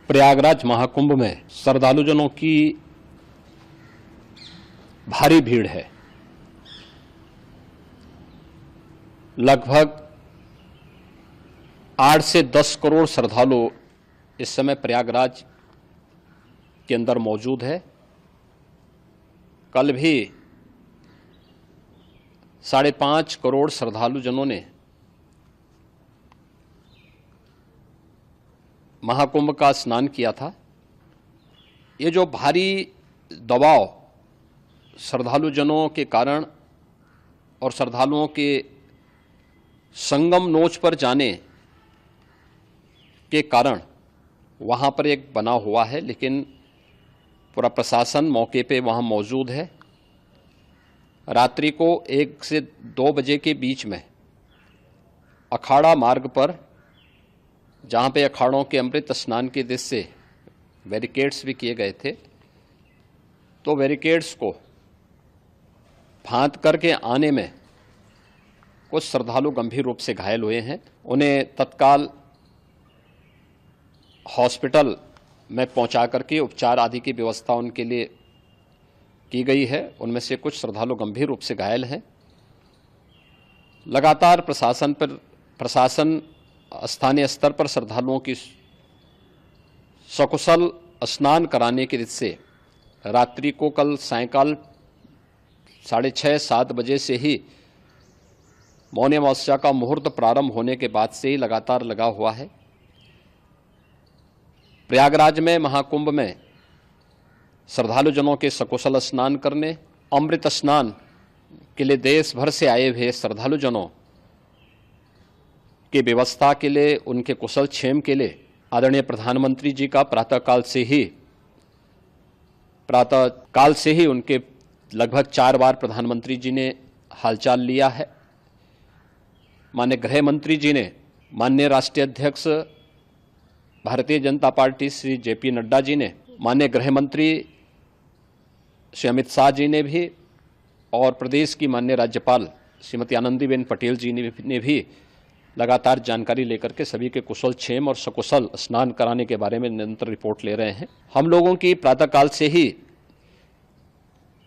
प्रयागराज महाकुंभ में श्रद्धालुजनों की भारी भीड़ है। लगभग 8 से 10 करोड़ श्रद्धालु इस समय प्रयागराज के अंदर मौजूद है। कल भी 5.5 करोड़ श्रद्धालुजनों ने महाकुंभ का स्नान किया था। ये जो भारी दबाव श्रद्धालुजनों के कारण और श्रद्धालुओं के संगम नोच पर जाने के कारण वहाँ पर एक बना हुआ है, लेकिन पूरा प्रशासन मौके पे वहाँ मौजूद है। रात्रि को 1 से 2 बजे के बीच में अखाड़ा मार्ग पर, जहाँ पे अखाड़ों के अमृत स्नान के दृश्य से बैरिकेड्स भी किए गए थे, तो बैरिकेड्स को फांद करके आने में कुछ श्रद्धालु गंभीर रूप से घायल हुए हैं। उन्हें तत्काल हॉस्पिटल में पहुंचा करके उपचार आदि की व्यवस्था उनके लिए की गई है। उनमें से कुछ श्रद्धालु गंभीर रूप से घायल हैं। लगातार प्रशासन स्थानीय स्तर पर श्रद्धालुओं की सकुशल स्नान कराने के दृष्टि से रात्रि को कल सायंकाल 6:30-7 बजे से ही मौनी अमावस्या का मुहूर्त प्रारंभ होने के बाद से ही लगातार लगा हुआ है। प्रयागराज में महाकुंभ में श्रद्धालुजनों के सकुशल स्नान करने, अमृत स्नान के लिए देश भर से आए हुए श्रद्धालुजनों की व्यवस्था के लिए, उनके कुशल क्षेम के लिए आदरणीय प्रधानमंत्री जी का प्रातःकाल से ही उनके लगभग 4 बार प्रधानमंत्री जी ने हालचाल लिया है। माननीय गृह मंत्री जी ने, माननीय राष्ट्रीय अध्यक्ष भारतीय जनता पार्टी श्री JP नड्डा जी ने, माननीय गृह मंत्री श्री अमित शाह जी ने भी, और प्रदेश की माननीय राज्यपाल श्रीमती आनंदीबेन पटेल जी ने भी लगातार जानकारी लेकर के सभी के कुशल क्षेम और सकुशल स्नान कराने के बारे में निरंतर रिपोर्ट ले रहे हैं। हम लोगों की प्रातःकाल से ही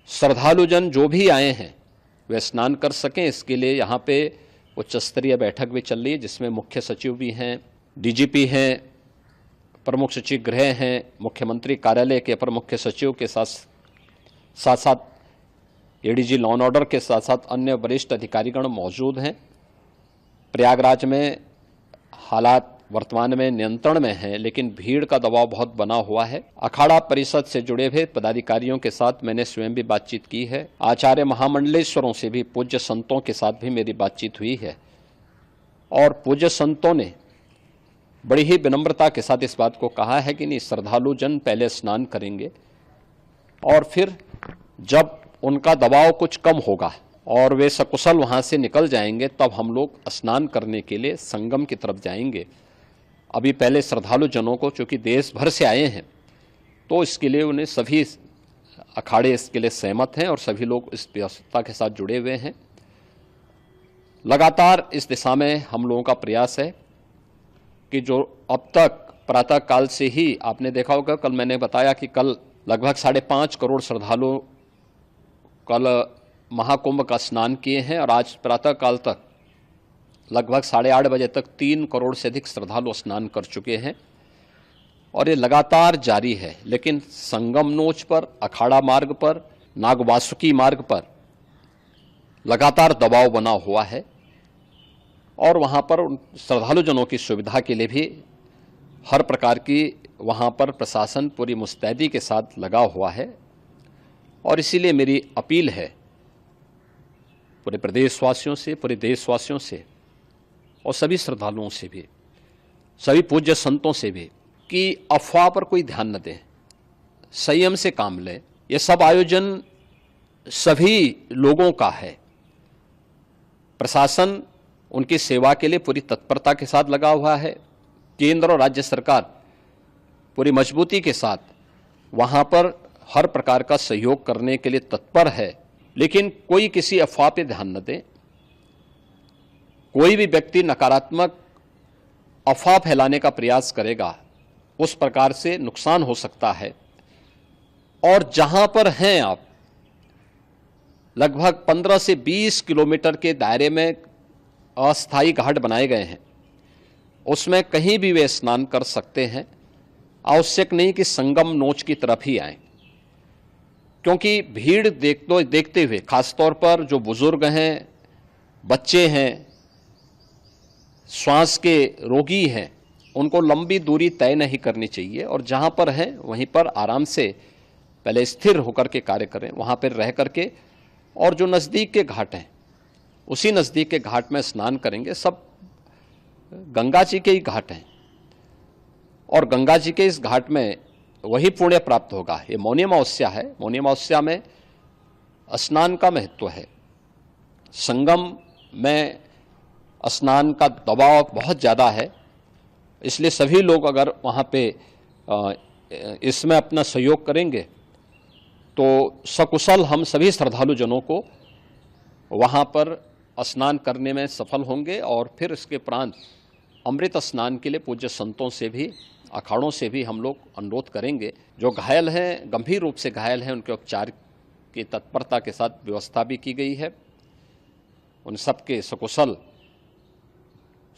श्रद्धालुजन जो भी आए हैं वे स्नान कर सकें, इसके लिए यहाँ पे उच्च स्तरीय बैठक भी चल रही है, जिसमें मुख्य सचिव भी हैं, DGP हैं, प्रमुख सचिव गृह हैं, मुख्यमंत्री कार्यालय के अपर मुख्य सचिव के साथ ADG लॉ एंड ऑर्डर के साथ साथ अन्य वरिष्ठ अधिकारीगण मौजूद हैं। प्रयागराज में हालात वर्तमान में नियंत्रण में हैं, लेकिन भीड़ का दबाव बहुत बना हुआ है। अखाड़ा परिषद से जुड़े हुए पदाधिकारियों के साथ मैंने स्वयं भी बातचीत की है। आचार्य महामंडलेश्वरों से भी, पूज्य संतों के साथ भी मेरी बातचीत हुई है, और पूज्य संतों ने बड़ी ही विनम्रता के साथ इस बात को कहा है कि नहीं, श्रद्धालु जन पहले स्नान करेंगे और फिर जब उनका दबाव कुछ कम होगा और वे सकुशल वहाँ से निकल जाएंगे, तब हम लोग स्नान करने के लिए संगम की तरफ जाएंगे। अभी पहले श्रद्धालु जनों को, चूँकि देश भर से आए हैं, तो इसके लिए उन्हें सभी अखाड़े इसके लिए सहमत हैं और सभी लोग इस व्यवस्था के साथ जुड़े हुए हैं। लगातार इस दिशा में हम लोगों का प्रयास है कि जो अब तक प्रातःकाल से ही आपने देखा होगा, कल मैंने बताया कि कल लगभग 5.5 करोड़ श्रद्धालु कल महाकुंभ का स्नान किए हैं, और आज प्रातःकाल तक लगभग 8:30 बजे तक 3 करोड़ से अधिक श्रद्धालु स्नान कर चुके हैं, और ये लगातार जारी है। लेकिन संगम नोच पर, अखाड़ा मार्ग पर, नागवासुकी मार्ग पर लगातार दबाव बना हुआ है, और वहाँ पर श्रद्धालुजनों की सुविधा के लिए भी हर प्रकार की वहाँ पर प्रशासन पूरी मुस्तैदी के साथ लगा हुआ है। और इसीलिए मेरी अपील है पूरे प्रदेशवासियों से, पूरे देशवासियों से, और सभी श्रद्धालुओं से भी, सभी पूज्य संतों से भी, कि अफवाह पर कोई ध्यान न दें, संयम से काम लें। ये सब आयोजन सभी लोगों का है। प्रशासन उनकी सेवा के लिए पूरी तत्परता के साथ लगा हुआ है। केंद्र और राज्य सरकार पूरी मजबूती के साथ वहाँ पर हर प्रकार का सहयोग करने के लिए तत्पर है। लेकिन कोई किसी अफवाह पे ध्यान न दे। कोई भी व्यक्ति नकारात्मक अफवाह फैलाने का प्रयास करेगा उस प्रकार से नुकसान हो सकता है। और जहां पर हैं आप, लगभग 15 से 20 किलोमीटर के दायरे में अस्थायी घाट बनाए गए हैं, उसमें कहीं भी वे स्नान कर सकते हैं। आवश्यक नहीं कि संगम नोच की तरफ ही आएं, क्योंकि भीड़ देखते हुए खासतौर पर जो बुजुर्ग हैं, बच्चे हैं, श्वास के रोगी हैं, उनको लंबी दूरी तय नहीं करनी चाहिए और जहां पर हैं वहीं पर आराम से पहले स्थिर होकर के कार्य करें, वहां पर रह करके, और जो नज़दीक के घाट हैं उसी नज़दीक के घाट में स्नान करेंगे। सब गंगा जी के ही घाट हैं और गंगा जी के इस घाट में वही पुण्य प्राप्त होगा। ये मौनी अमावस्या है, मौनी अमावस्या में स्नान का महत्व है। संगम में स्नान का दबाव बहुत ज़्यादा है, इसलिए सभी लोग अगर वहाँ पे इसमें अपना सहयोग करेंगे तो सकुशल हम सभी श्रद्धालु जनों को वहाँ पर स्नान करने में सफल होंगे। और फिर इसके उपरांत अमृत स्नान के लिए पूज्य संतों से भी, अखाड़ों से भी हम लोग अनुरोध करेंगे। जो घायल हैं, गंभीर रूप से घायल हैं, उनके उपचार की तत्परता के साथ व्यवस्था भी की गई है। उन सबके सकुशल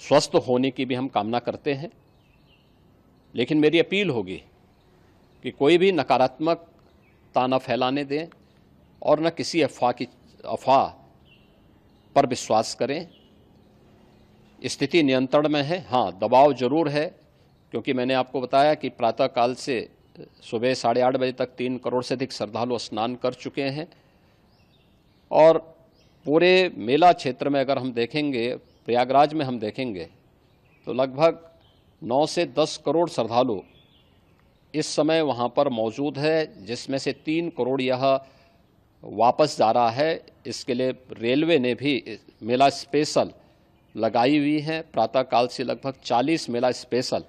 स्वस्थ होने की भी हम कामना करते हैं। लेकिन मेरी अपील होगी कि कोई भी नकारात्मकता न फैलाने दें और न किसी अफवाह पर विश्वास करें। स्थिति नियंत्रण में है, हाँ दबाव जरूर है, क्योंकि मैंने आपको बताया कि प्रातःकाल से सुबह 8:30 बजे तक 3 करोड़ से अधिक श्रद्धालु स्नान कर चुके हैं। और पूरे मेला क्षेत्र में अगर हम देखेंगे, प्रयागराज में हम देखेंगे तो लगभग 9 से 10 करोड़ श्रद्धालु इस समय वहाँ पर मौजूद है, जिसमें से 3 करोड़ यह वापस जा रहा है। इसके लिए रेलवे ने भी मेला स्पेशल लगाई हुई है। प्रातःकाल से लगभग 40 मेला स्पेशल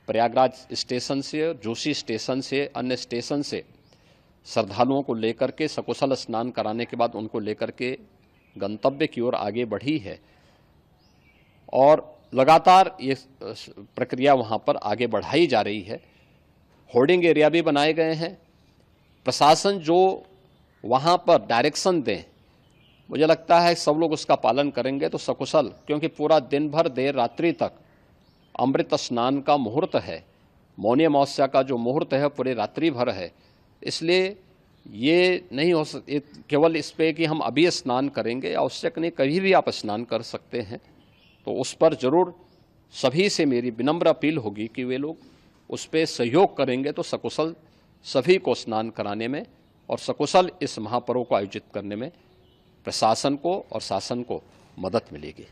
प्रयागराज स्टेशन से, जोशी स्टेशन से, अन्य स्टेशन से श्रद्धालुओं को लेकर के सकुशल स्नान कराने के बाद उनको लेकर के गंतव्य की ओर आगे बढ़ी है और लगातार ये प्रक्रिया वहाँ पर आगे बढ़ाई जा रही है। होर्डिंग एरिया भी बनाए गए हैं। प्रशासन जो वहाँ पर डायरेक्शन दें, मुझे लगता है सब लोग उसका पालन करेंगे तो सकुशल, क्योंकि पूरा दिन भर देर रात्रि तक अमृत स्नान का मुहूर्त है। मौनी अमावस्या का जो मुहूर्त है पूरे रात्रि भर है, इसलिए ये नहीं हो केवल इस पे कि हम अभी स्नान करेंगे, आवश्यक नहीं, कभी भी आप स्नान कर सकते हैं। तो उस पर जरूर सभी से मेरी विनम्र अपील होगी कि वे लोग उस पर सहयोग करेंगे तो सकुशल सभी को स्नान कराने में और सकुशल इस महापर्व को आयोजित करने में प्रशासन को और शासन को मदद मिलेगी।